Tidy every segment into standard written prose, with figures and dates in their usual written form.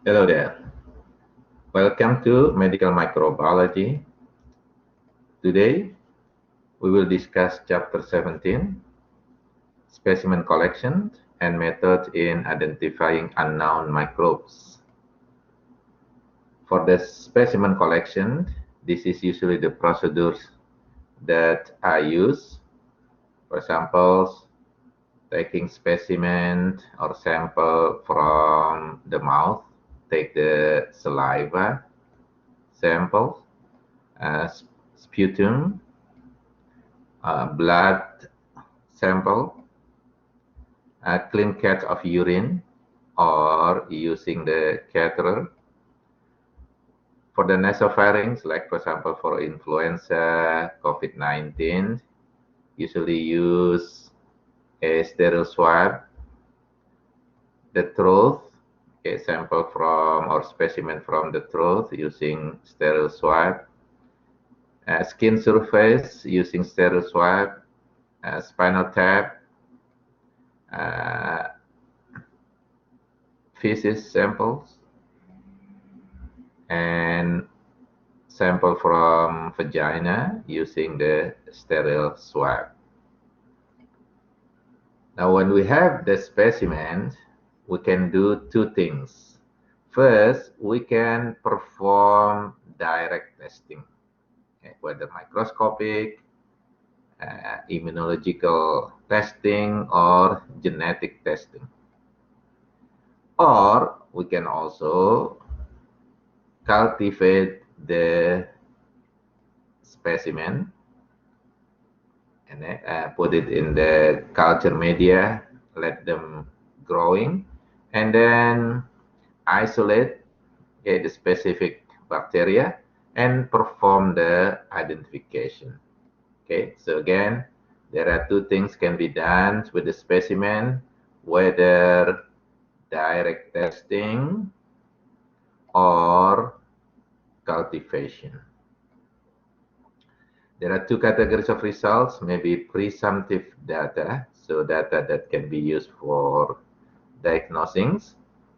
Hello there. Welcome to Medical Microbiology. Today, we will discuss Chapter 17, Specimen Collection and Methods in Identifying Unknown Microbes. For the specimen collection, this is usually the procedures that I use. For example, taking specimen or sample from the mouth, take the saliva sample, sputum, blood sample, a clean cat of urine, or using the catheter. For the nasopharynx, like for example for influenza, COVID-19, usually use a sterile swab. The throat, a sample from or specimen from the throat using sterile swab. Skin surface using sterile swab. Spinal tap, feces samples, and sample from vagina using the sterile swab. Now, when we have the specimen, we can do two things. First, we can perform direct testing, whether microscopic, immunological testing, or genetic testing. Or we can also cultivate the specimen and put it in the culture media, let them growing, and then isolate the specific bacteria and perform the identification. Okay, so again, there are two things can be done with the specimen, whether direct testing or cultivation. There are two categories of results, maybe presumptive data, so data that can be used for diagnosing,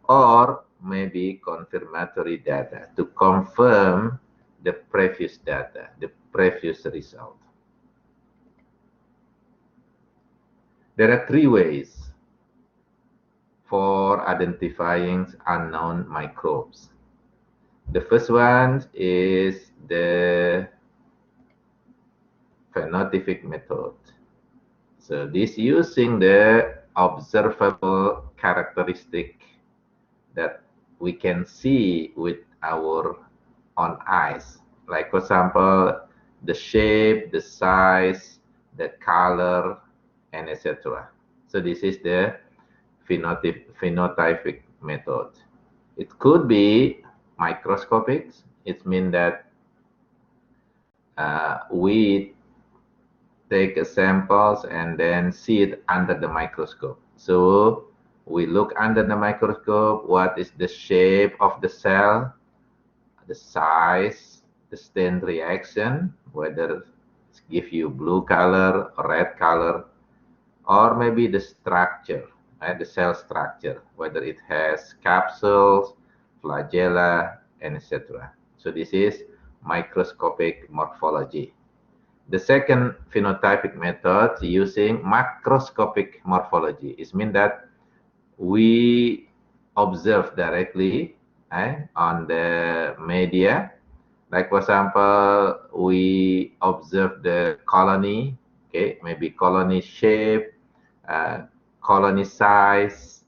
or maybe confirmatory data to confirm the previous data, the previous result. There are three ways for identifying unknown microbes. The first one is the phenotypic method. So this using the observable characteristic that we can see with our own eyes. Like for example, the shape, the size, the color, and etc. So this is the phenotypic method. It could be microscopic. It means that we take samples and then see it under the microscope. So we look under the microscope, what is the shape of the cell, the size, the stain reaction, whether it give you blue color, red color, or maybe the structure, right? The cell structure, whether it has capsules, flagella, and etc. So this is microscopic morphology. The second phenotypic method using macroscopic morphology. It means that we observe directly on the media. Like for example, we observe the colony, okay, maybe colony shape, colony size,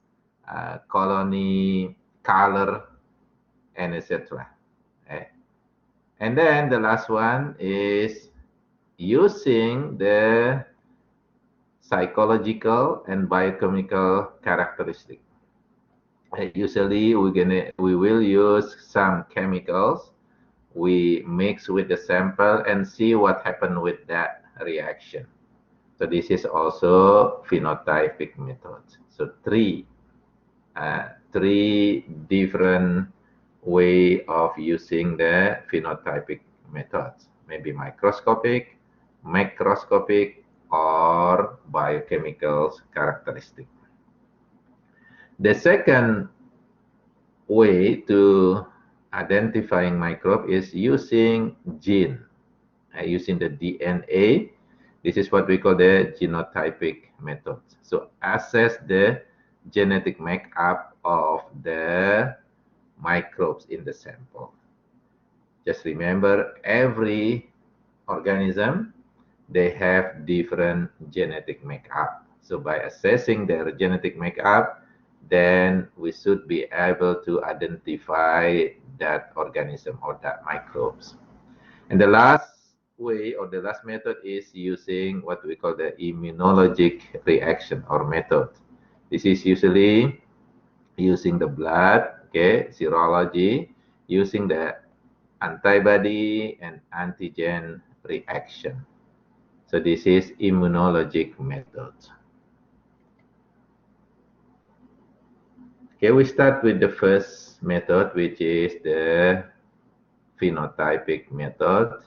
colony color, and etc. Okay. And then the last one is using the psychological and biochemical characteristic. Usually we will use some chemicals. We mix with the sample and see what happened with that reaction. So this is also phenotypic method. So three different way of using the phenotypic methods. Maybe microscopic, macroscopic, or biochemical characteristic. The second way to identifying microbe is using gene, using the DNA. This is what we call the genotypic method. So assess the genetic makeup of the microbes in the sample. Just remember, every organism, they have different genetic makeup. So by assessing their genetic makeup, then we should be able to identify that organism or that microbes. And the last way or the last method is using what we call the immunologic reaction or method. This is usually using the blood, okay, serology, using the antibody and antigen reaction. So this is immunologic method. Okay, we start with the first method, which is the phenotypic method.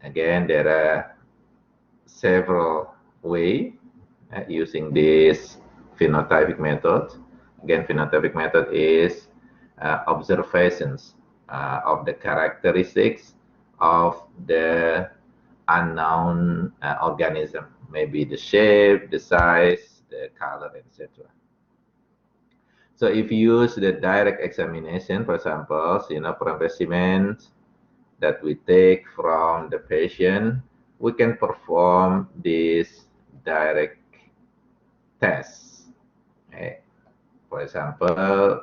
Again, there are several ways using this phenotypic method. Again, phenotypic method is observations of the characteristics of the unknown organism, maybe the shape, the size, the color, etc. So if you use the direct examination, for example, from specimens that we take from the patient, we can perform this direct test. Okay. For example,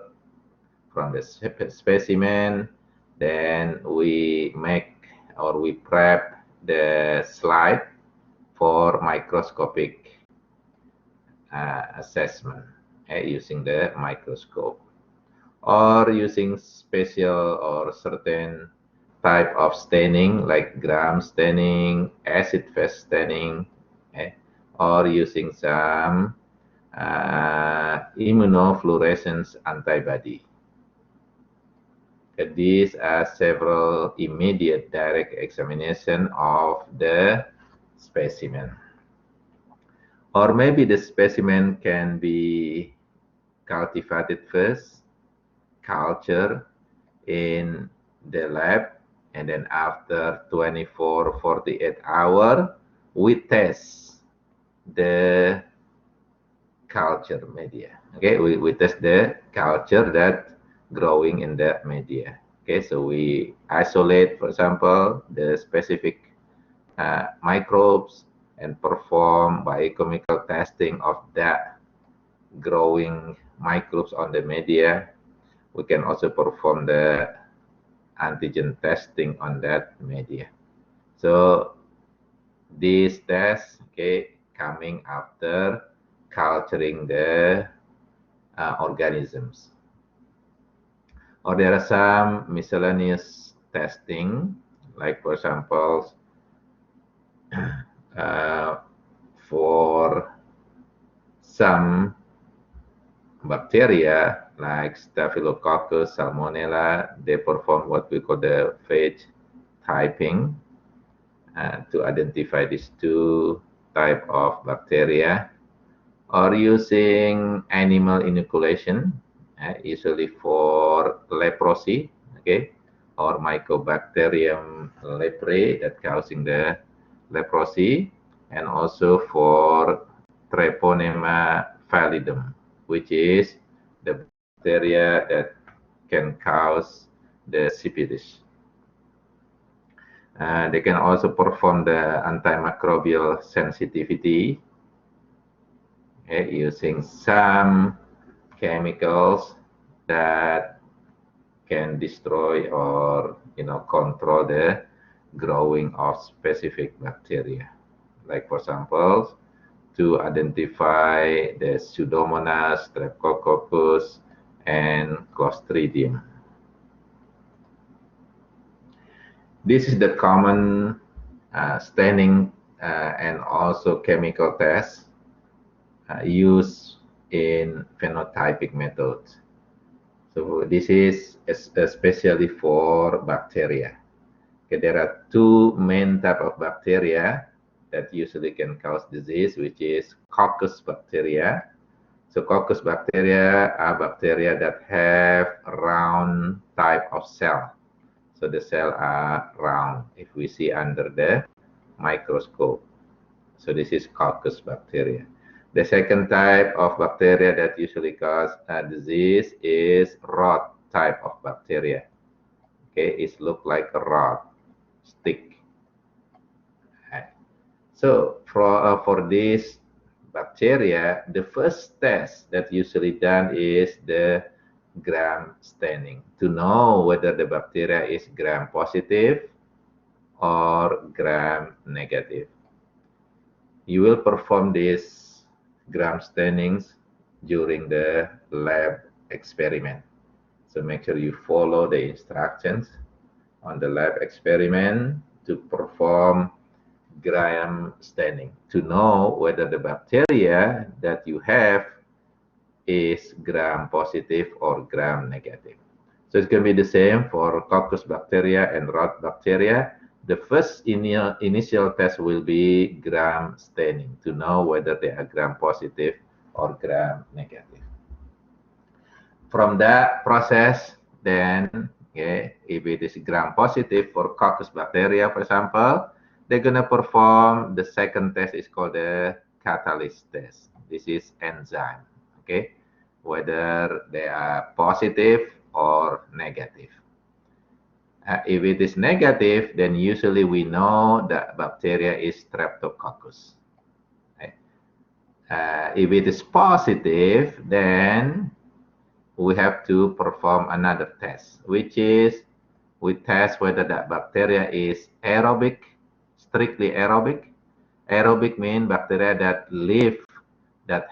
from the specimen, then we make or we prep the slide for microscopic assessment using the microscope, or using special or certain type of staining like gram staining, acid fast staining, or using some immunofluorescence antibody. These are several immediate direct examination of the specimen. Or maybe the specimen can be cultivated first, culture in the lab, and then after 24, 48 hours, we test the culture media. Okay, we test the culture that growing in that media. Okay, so we isolate, for example, the specific microbes and perform biochemical testing of that growing microbes on the media. We can also perform the antigen testing on that media. So these tests, okay, coming after culturing the organisms. Or there are some miscellaneous testing, like for example, for some bacteria like Staphylococcus, Salmonella, they perform what we call the phage typing to identify these two type of bacteria, or using animal inoculation, usually for leprosy, okay, or Mycobacterium leprae that causing the leprosy, and also for Treponema pallidum, which is the bacteria that can cause the syphilis. They can also perform the antimicrobial sensitivity using some chemicals that can destroy or control the growing of specific bacteria. Like for example, to identify the Pseudomonas, Streptococcus, and Clostridium. This is the common staining and also chemical tests used in phenotypic methods. So this is especially for bacteria. Okay, there are two main type of bacteria that usually can cause disease, which is Coccus bacteria. So coccus bacteria are bacteria that have a round type of cell. So the cell are round if we see under the microscope. So this is coccus bacteria. The second type of bacteria that usually cause a disease is rod type of bacteria. Okay, it looks like a rod stick. So for this bacteria, the first test that usually done is the gram staining to know whether the bacteria is gram positive or gram negative. You will perform these gram stainings during the lab experiment. So make sure you follow the instructions on the lab experiment to perform gram staining to know whether the bacteria that you have is gram positive or gram negative. So it's going to be the same for coccus bacteria and rod bacteria. The first initial test will be gram staining to know whether they are gram positive or gram negative. From that process, then, okay, if it is gram positive for coccus bacteria, for example, they're going to perform the second test is called the catalyst test. This is enzyme, okay, whether they are positive or negative. If it is negative, then usually we know that bacteria is Streptococcus. Okay. If it is positive, then we have to perform another test, which is we test whether that bacteria is aerobic, strictly aerobic. Aerobic means bacteria that live, that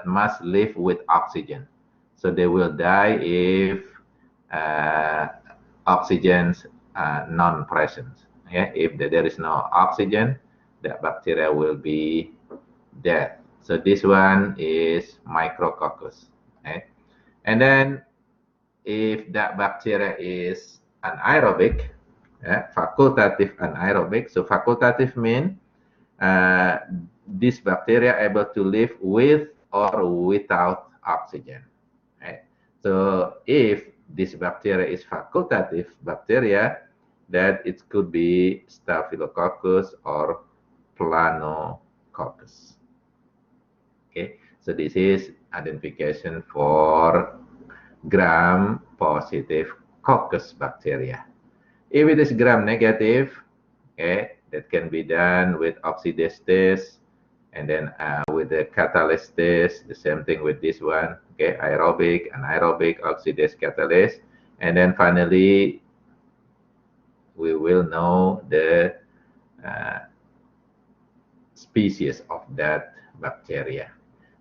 must live with oxygen. So they will die if oxygen non-present. Yeah? If there is no oxygen, the bacteria will be dead. So this one is Micrococcus. Okay? And then if that bacteria is anaerobic, facultative anaerobic. So facultative means this bacteria able to live with or without oxygen. Right? So if this bacteria is facultative bacteria, that it could be Staphylococcus or Planococcus. Okay, so this is identification for gram positive coccus bacteria. If it is gram negative, okay, that can be done with oxidase test, and then with the catalyst test, the same thing with this one, okay, aerobic, anaerobic, oxidase, catalase, and then finally we will know the species of that bacteria.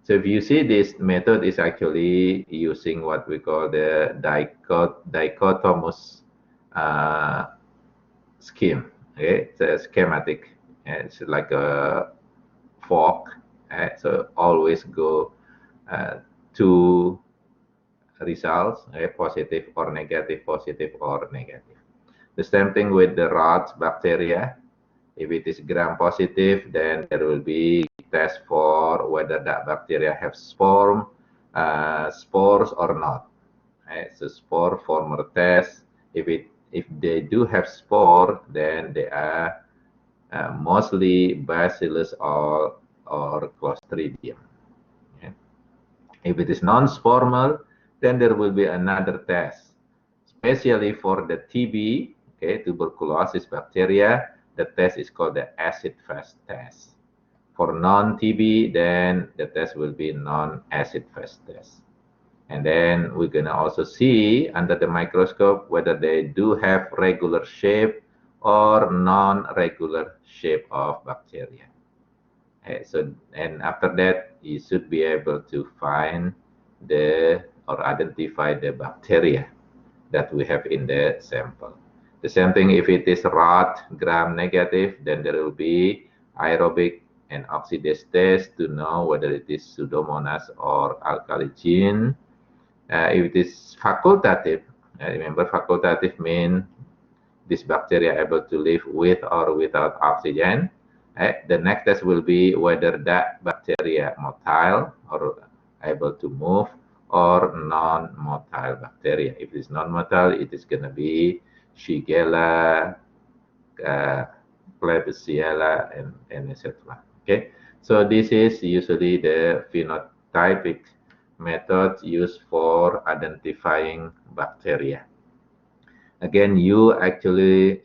So if you see, this method is actually using what we call the dichotomous scheme. Okay, it's a schematic. It's like a fork. So always go two results, positive or negative, positive or negative. The same thing with the rod bacteria. If it is gram positive, then there will be test for whether that bacteria have spores or not. So spore former test. If they do have spore, then they are mostly Bacillus or Clostridium. Okay. If it is non-sporal, then there will be another test, especially for the TB, okay, tuberculosis bacteria. The test is called the acid fast test. For non-TB, then the test will be non-acid fast test. And then we're going to also see under the microscope whether they do have regular shape or non-regular shape of bacteria. So, and after that, you should be able to find or identify the bacteria that we have in the sample. The same thing if it is rod gram negative, then there will be aerobic and oxidase test to know whether it is Pseudomonas or alkaligene. If it is facultative, remember facultative means this bacteria able to live with or without oxygen. The next test will be whether that bacteria motile or able to move, or non-motile bacteria. If it's non-motile, it is going to be Shigella, Klebsiella, and etc. Okay, so this is usually the phenotypic method used for identifying bacteria. Again, you actually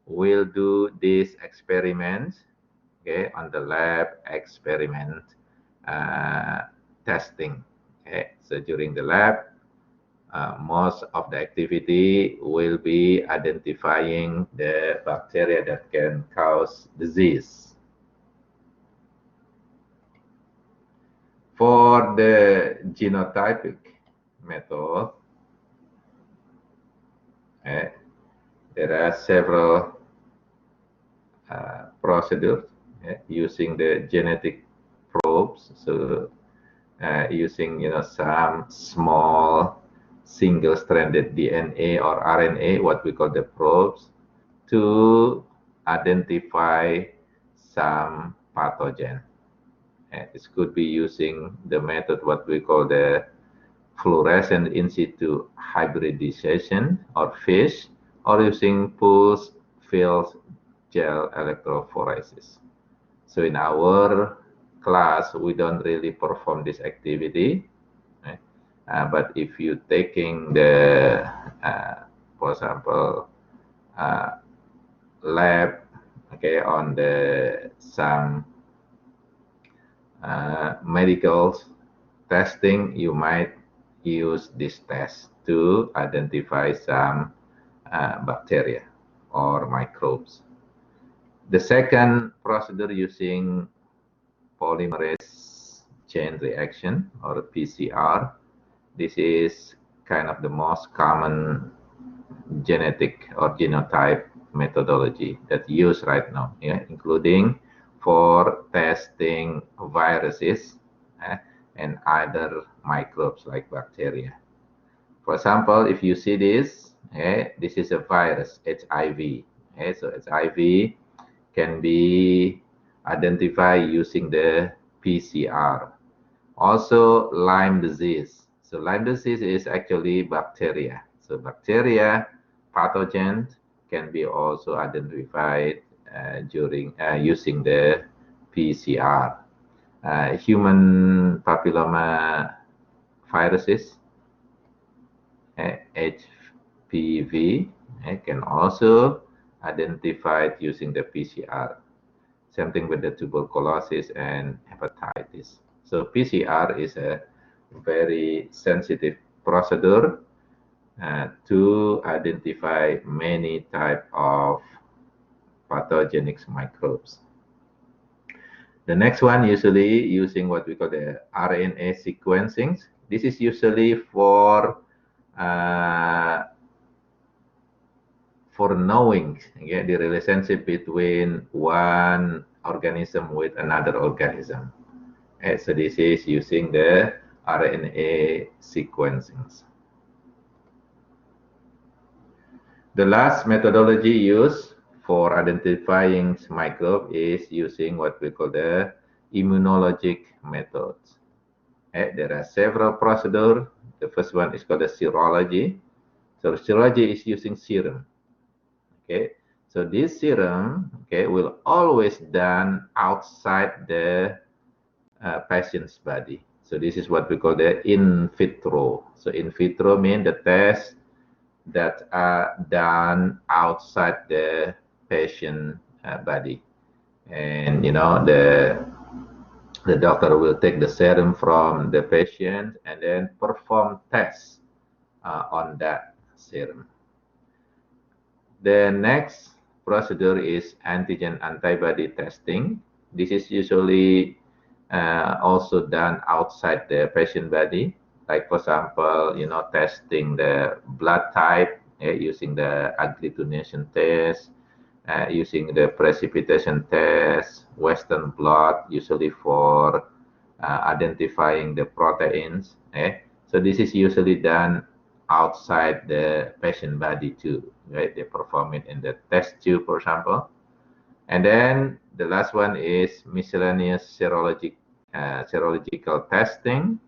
will do these experiments, okay, on the lab experiment testing. Okay, so during the lab, most of the activity will be identifying the bacteria that can cause disease. For the genotypic method, there are several procedures using the genetic probes. So using some small single-stranded DNA or RNA, what we call the probes, to identify some pathogen. This could be using the method what we call the fluorescent in situ hybridization or FISH, or using pulsed field gel electrophoresis. So in our class, we don't really perform this activity. But if you taking the, for example, lab, okay, on the some medical testing, you might use this test to identify some bacteria or microbes. The second procedure using polymerase chain reaction or PCR. This is kind of the most common genetic or genotype methodology that used right now, including for testing viruses and other microbes like bacteria. For example, if you see this, this is a virus, HIV. So HIV can be identified using the PCR. Also, Lyme disease. So Lyme disease is actually bacteria. So bacteria pathogens can be also identified during using the PCR. Human papilloma viruses, HPV, can also identified using the PCR. Same thing with the tuberculosis and hepatitis. So PCR is a very sensitive procedure to identify many type of pathogenic microbes. The next one, usually using what we call the RNA sequencing. This is usually for knowing the relationship between one organism with another organism. So this is using the RNA sequencing. The last methodology used for identifying microbe is using what we call the immunologic methods. There are several procedures. The first one is called the serology. So serology is using serum. Okay, so this serum, will always done outside the patient's body. So this is what we call the in vitro. So in vitro means the tests that are done outside the patient body, and the doctor will take the serum from the patient and then perform tests on that serum. The next procedure is antigen antibody testing. This is usually also done outside the patient body. Like for example, testing the blood type using the agglutination test, using the precipitation test, Western blot, usually for identifying the proteins. So this is usually done outside the patient body too, right? They perform it in the test tube, for example. And then the last one is miscellaneous serological testing.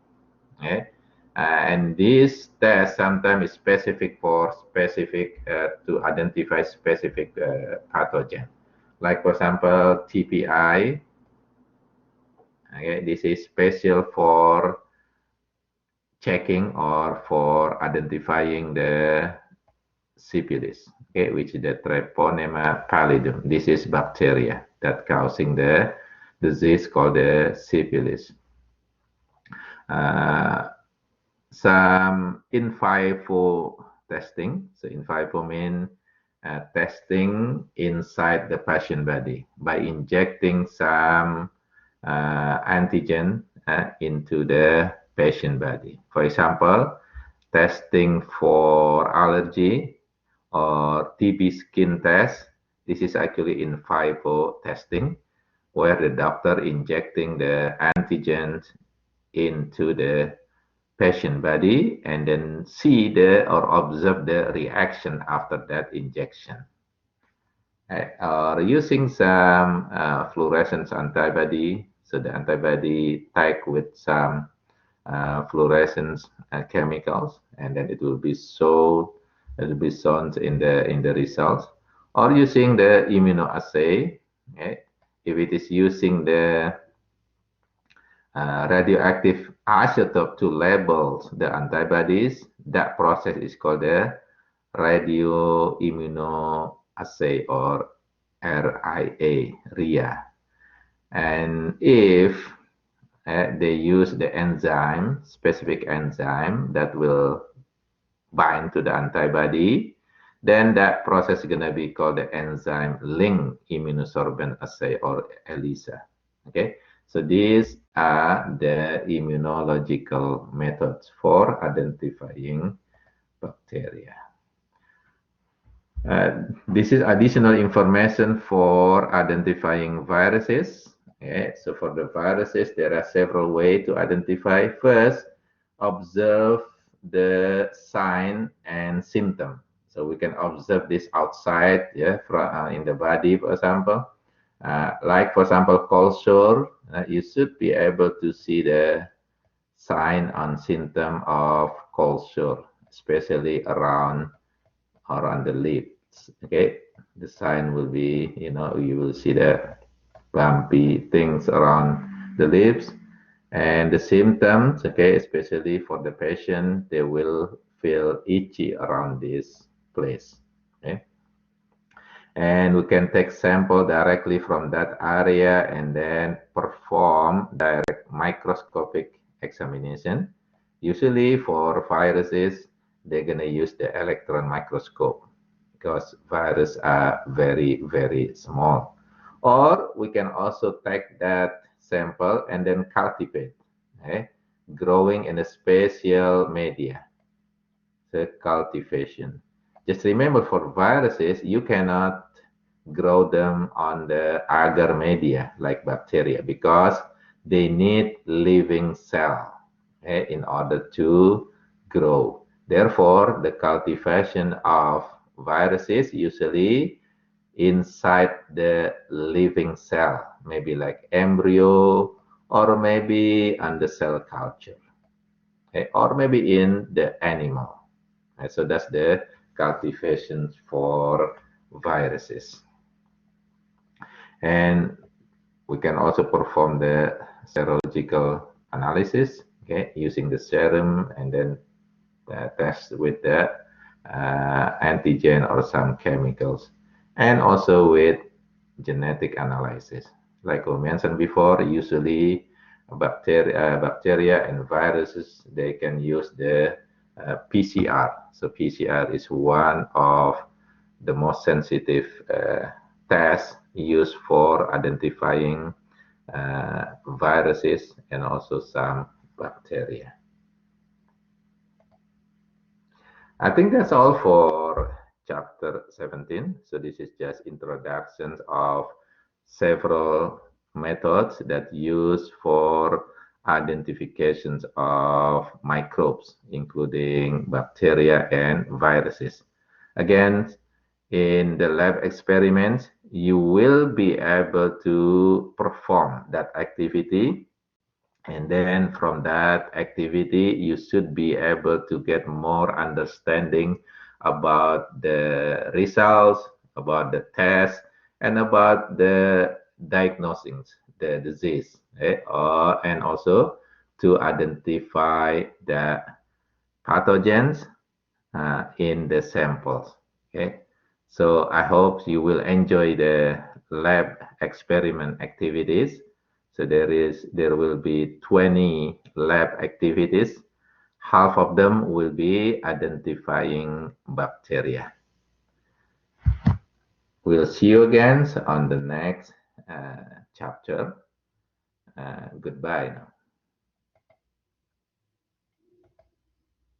Okay? And this test sometimes is specific to identify specific pathogen. Like for example, TPI. Okay, this is special for checking or for identifying the syphilis, okay, which is the Treponema pallidum. This is bacteria that causing the disease called the syphilis. Some in vivo testing. So in vivo means testing inside the patient body by injecting some antigen into the patient body. For example, testing for allergy or TB skin test. This is actually in vivo testing, where the doctor injecting the antigens into the patient body and then see or observe the reaction after that injection. Or using some fluorescence antibody, so the antibody tagged with some fluorescence chemicals, and then it will be shown in the results. Or using the immunoassay, okay? If it is using the radioactive isotope to label the antibodies, that process is called the radioimmunoassay or RIA. And if they use the enzyme, specific enzyme that will bind to the antibody, then that process is going to be called the enzyme link immunosorbent assay or ELISA. Okay, so these are the immunological methods for identifying bacteria. This is additional information for identifying viruses. Okay, so for the viruses, there are several ways to identify. First, observe the sign and symptom. So we can observe this outside, yeah, in the body, for example. Like for example, cold sore, you should be able to see the sign and symptom of cold sore, especially around the lips. Okay, the sign will be, you will see the bumpy things around the lips, and the symptoms, okay, especially for the patient, they will feel itchy around this place. Okay, and we can take sample directly from that area and then perform direct microscopic examination. Usually for viruses, they're going to use the electron microscope because viruses are very, very small. Or we can also take that sample and then cultivate, okay? Growing in a spatial media, so cultivation. Just remember, for viruses, you cannot grow them on the agar media like bacteria because they need living cell, okay, in order to grow. Therefore, the cultivation of viruses usually inside the living cell, maybe like embryo or maybe under cell culture, okay, or maybe in the animal. Okay, so that's the cultivation for viruses. And we can also perform the serological analysis, okay, using the serum and then test with the antigen or some chemicals, and also with genetic analysis. Like we mentioned before, usually bacteria and viruses, they can use the PCR. So PCR is one of the most sensitive tests used for identifying viruses and also some bacteria. I think that's all for chapter 17. So this is just introductions of several methods that use for identifications of microbes, including bacteria and viruses. Again, in the lab experiments, you will be able to perform that activity And then from that activity, you should be able to get more understanding about the results, about the test, and about the diagnosing the disease. And also to identify the pathogens in the samples. Okay, so I hope you will enjoy the lab experiment activities. So there will be 20 lab activities. Half of them will be identifying bacteria. We'll see you again on the next chapter. Goodbye now.